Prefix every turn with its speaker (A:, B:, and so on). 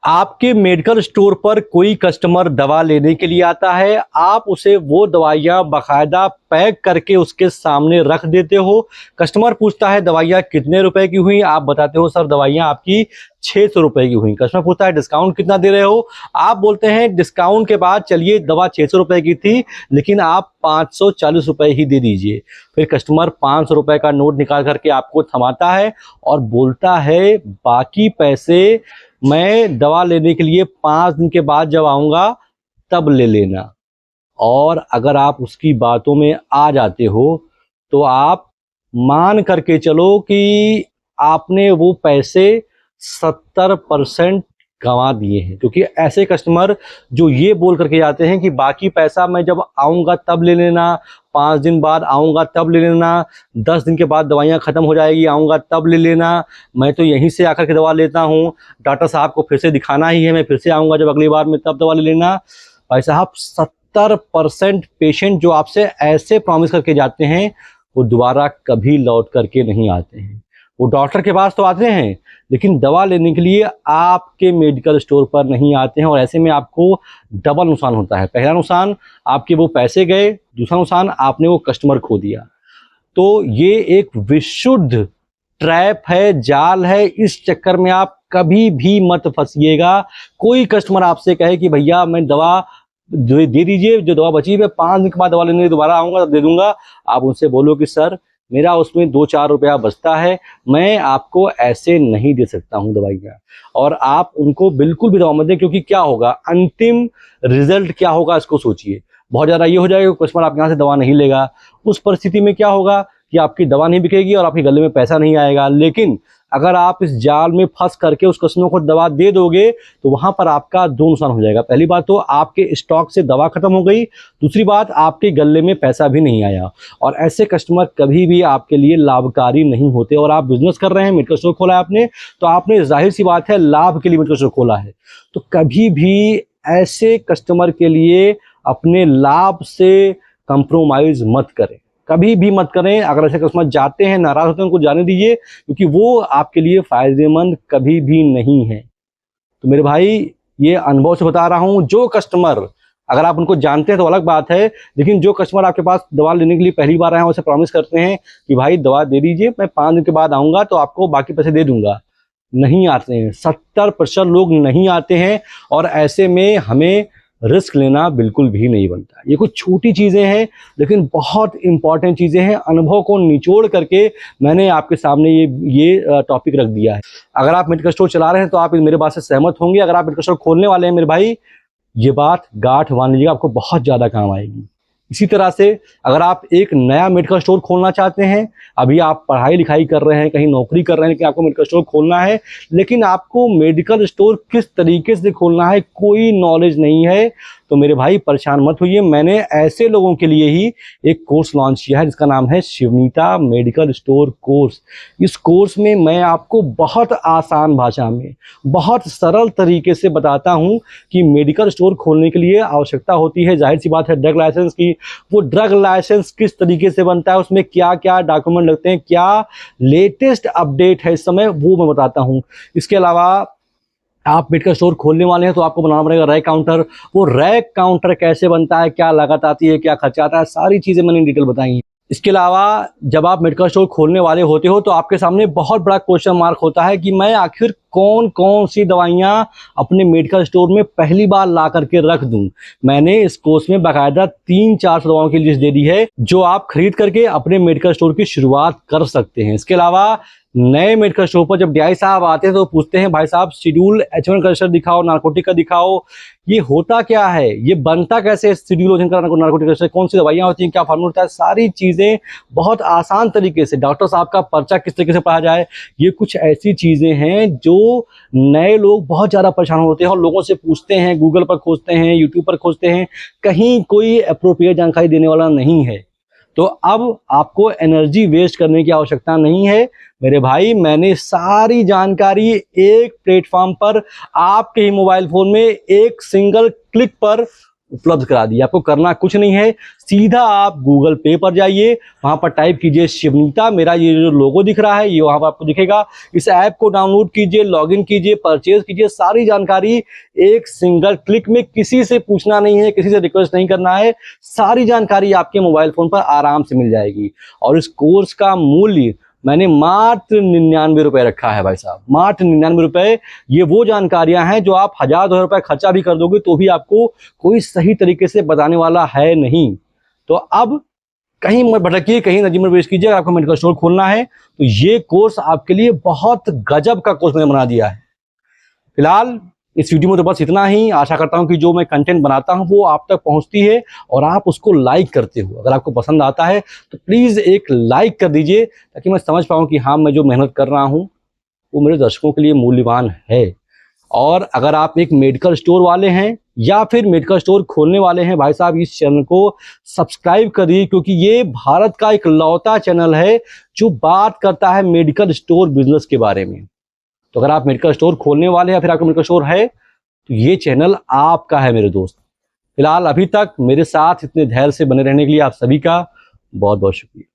A: आपके medical store पर कोई कस्टमर दवा लेने के लिए आता है, आप उसे वो दवाइयाँ बाकायदा पैक करके उसके सामने रख देते हो। कस्टमर पूछता है दवाइयाँ कितने रुपए की हुई, आप बताते हो सर दवाइयाँ आपकी 600 रुपए की हुई। कस्टमर पूछता है डिस्काउंट कितना दे रहे हो, आप बोलते हैं डिस्काउंट के बाद चलिए दवा 600 रुपए की थी लेकिन आप 540 रुपए ही दे दीजिए। फिर कस्टमर 500 रुपए का नोट निकाल करके आपको थमाता है और बोलता है बाकी पैसे मैं दवा लेने के लिए 5 दिन के बाद जब आऊँगा तब ले लेना। और अगर आप उसकी बातों में आ जाते हो तो आप मान करके चलो कि आपने वो पैसे 70% गंवा दिए हैं। क्योंकि ऐसे कस्टमर जो ये बोल करके जाते हैं कि बाकी पैसा मैं जब आऊँगा तब ले लेना, 5 दिन बाद आऊँगा तब ले लेना, 10 दिन के बाद दवाइयाँ ख़त्म हो जाएगी आऊँगा तब ले लेना, मैं तो यहीं से आकर के दवा लेता हूँ, डॉक्टर साहब को फिर से दिखाना ही है, मैं फिर से आऊँगा जब अगली बार में तब दवा ले लेना। भाई साहब 70% पेशेंट जो आपसे ऐसे प्रॉमिस करके जाते हैं वो दोबारा कभी लौट करके नहीं आते हैं। वो डॉक्टर के पास तो आते हैं लेकिन दवा लेने के लिए आपके मेडिकल स्टोर पर नहीं आते हैं और ऐसे में आपको डबल नुकसान होता है। पहला नुकसान आपके वो पैसे गए, दूसरा नुकसान आपने वो कस्टमर खो दिया। तो ये एक विशुद्ध ट्रैप है, जाल है, इस चक्कर में आप कभी भी मत फंसिएगा। कोई कस्टमर आपसे कहे कि भैया मैं दवा दे दीजिए, जो दवा बची है 5 दिन के बाद दवा लेने दोबारा आऊँगा तब दे दूंगा, आप उनसे बोलो कि सर मेरा उसमें 2-4 रुपया बचता है, मैं आपको ऐसे नहीं दे सकता हूँ दवाइयाँ। और आप उनको बिल्कुल भी दवा मत दें, क्योंकि क्या होगा, अंतिम रिजल्ट क्या होगा इसको सोचिए। बहुत ज़्यादा ये हो जाएगा कस्टमर आपके यहाँ से दवा नहीं लेगा। उस परिस्थिति में क्या होगा कि आपकी दवा नहीं बिकेगी और आपके गले में पैसा नहीं आएगा। लेकिन अगर आप इस जाल में फंस करके उस कस्टमर को दवा दे दोगे तो वहां पर आपका 2 नुकसान हो जाएगा। पहली बात तो आपके स्टॉक से दवा खत्म हो गई, दूसरी बात आपके गले में पैसा भी नहीं आया। और ऐसे कस्टमर कभी भी आपके लिए लाभकारी नहीं होते। और आप बिजनेस कर रहे हैं, मेडिकल स्टोर खोला है आपने, तो आपने जाहिर सी बात है लाभ के लिए मेडिकल स्टोर खोला है, तो कभी भी ऐसे कस्टमर के लिए अपने लाभ से कंप्रोमाइज मत करें, कभी भी मत करें। अगर ऐसे कस्टमर जाते हैं, नाराज होते हैं, उनको जाने दीजिए, क्योंकि वो आपके लिए फायदेमंद कभी भी नहीं है। तो मेरे भाई ये अनुभव से बता रहा हूं, जो कस्टमर अगर आप उनको जानते हैं तो अलग बात है, लेकिन जो कस्टमर आपके पास दवा लेने के लिए पहली बार आए हैं उसे प्रॉमिस करते हैं कि भाई दवा दे दीजिए, मैं 5 दिन के बाद आऊँगा तो आपको बाकी पैसे दे दूंगा, नहीं आते हैं। 70% लोग नहीं आते हैं और ऐसे में हमें रिस्क लेना बिल्कुल भी नहीं बनता। ये कुछ छोटी चीज़ें हैं लेकिन बहुत इंपॉर्टेंट चीज़ें हैं। अनुभव को निचोड़ करके मैंने आपके सामने ये टॉपिक रख दिया है। अगर आप मेडिकल स्टोर चला रहे हैं तो आप मेरे बात से सहमत होंगे। अगर आप मेडिकल स्टोर खोलने वाले हैं मेरे भाई, ये बात गांठ बांध लीजिएगा, आपको बहुत ज़्यादा काम आएगी। इसी तरह से अगर आप एक नया मेडिकल स्टोर खोलना चाहते हैं, अभी आप पढ़ाई लिखाई कर रहे हैं, कहीं नौकरी कर रहे हैं, लेकिन आपको मेडिकल स्टोर खोलना है, लेकिन आपको मेडिकल स्टोर किस तरीके से खोलना है कोई नॉलेज नहीं है, तो मेरे भाई परेशान मत होइए। मैंने ऐसे लोगों के लिए ही एक कोर्स लॉन्च किया है जिसका नाम है शिवनीता मेडिकल स्टोर कोर्स। इस कोर्स में मैं आपको बहुत आसान भाषा में, बहुत सरल तरीके से बताता हूं कि मेडिकल स्टोर खोलने के लिए आवश्यकता होती है, जाहिर सी बात है, ड्रग लाइसेंस की। वो ड्रग लाइसेंस किस तरीके से बनता है, उसमें क्या क्या डॉक्यूमेंट लगते हैं, क्या लेटेस्ट अपडेट है इस समय, वो मैं बताता हूँ। इसके अलावा आप मेडिकल स्टोर खोलने वाले हैं तो आपको बनाना पड़ेगा रैक काउंटर। वो रैक काउंटर कैसे बनता है, क्या लागत आती है, क्या खर्चा आता है, सारी चीज़ें मैंने डिटेल बताई हैं। इसके अलावा जब आप मेडिकल स्टोर खोलने वाले होते हो तो आपके सामने बहुत बड़ा क्वेश्चन मार्क होता है कि मैं आखिर कौन कौन सी दवाइयाँ अपने मेडिकल स्टोर में पहली बार ला करके रख दूं। मैंने इस कोर्स में बाकायदा 3-4 दवाओं की लिस्ट दे दी है जो आप खरीद करके अपने मेडिकल स्टोर की शुरुआत कर सकते हैं। इसके अलावा नए मेडिकल स्टोर पर जब डीआई साहब आते हैं तो पूछते हैं भाई साहब शेड्यूल H1 कल्चर दिखाओ, नारकोटिक का दिखाओ, ये होता क्या है, ये बनता कैसे शेड्यूल H1 का नारकोटिक कल्चर, कौन सी दवाइयाँ होती हैं, क्या फार्मूला होता है, सारी चीज़ें बहुत आसान तरीके से, डॉक्टर साहब का पर्चा किस तरीके से पढ़ा जाए, ये कुछ ऐसी चीज़ें हैं जो नए लोग बहुत ज़्यादा परेशान होते हैं और लोगों से पूछते हैं, गूगल पर खोजते हैं, यूट्यूब पर खोजते हैं, कहीं कोई अप्रोप्रिएट जानकारी देने वाला नहीं है। तो अब आपको एनर्जी वेस्ट करने की आवश्यकता नहीं है मेरे भाई। मैंने सारी जानकारी एक प्लेटफॉर्म पर आपके ही मोबाइल फोन में एक सिंगल क्लिक पर उपलब्ध करा दी। आपको करना कुछ नहीं है, सीधा आप गूगल पे पर जाइए, वहां पर टाइप कीजिए शिवनीता, मेरा ये जो लोगो दिख रहा है ये वहां पर आपको दिखेगा। इस ऐप को डाउनलोड कीजिए, लॉगिन कीजिए, परचेज कीजिए, सारी जानकारी एक सिंगल क्लिक में, किसी से पूछना नहीं है, किसी से रिक्वेस्ट नहीं करना है, सारी जानकारी आपके मोबाइल फोन पर आराम से मिल जाएगी। और इस कोर्स का मूल्य मैंने मात्र 99 रुपए रखा है भाई साहब, मात्र 99 रुपए। ये वो जानकारियां हैं जो आप 1000-2000 रुपए खर्चा भी कर दोगे तो भी आपको कोई सही तरीके से बताने वाला है नहीं। तो अब कहीं मत भटकिए, कहीं नजीम प्रवेश कीजिए। अगर आपको मेडिकल स्टोर खोलना है तो ये कोर्स आपके लिए बहुत गजब का कोर्स मैंने बना दिया है। फिलहाल इस वीडियो में तो बस इतना ही। आशा करता हूं कि जो मैं कंटेंट बनाता हूं वो आप तक पहुंचती है और आप उसको लाइक करते हो। अगर आपको पसंद आता है तो प्लीज़ एक लाइक कर दीजिए, ताकि मैं समझ पाऊं कि हाँ, मैं जो मेहनत कर रहा हूं वो मेरे दर्शकों के लिए मूल्यवान है। और अगर आप एक मेडिकल स्टोर वाले हैं या फिर मेडिकल स्टोर खोलने वाले हैं, भाई साहब इस चैनल को सब्सक्राइब करिए, क्योंकि ये भारत का एक लौता चैनल है जो बात करता है मेडिकल स्टोर बिजनेस के बारे में। तो अगर आप मेडिकल स्टोर खोलने वाले हैं या फिर आपका मेडिकल स्टोर है तो ये चैनल आपका है मेरे दोस्त। फिलहाल अभी तक मेरे साथ इतने धैर्य से बने रहने के लिए आप सभी का बहुत बहुत शुक्रिया।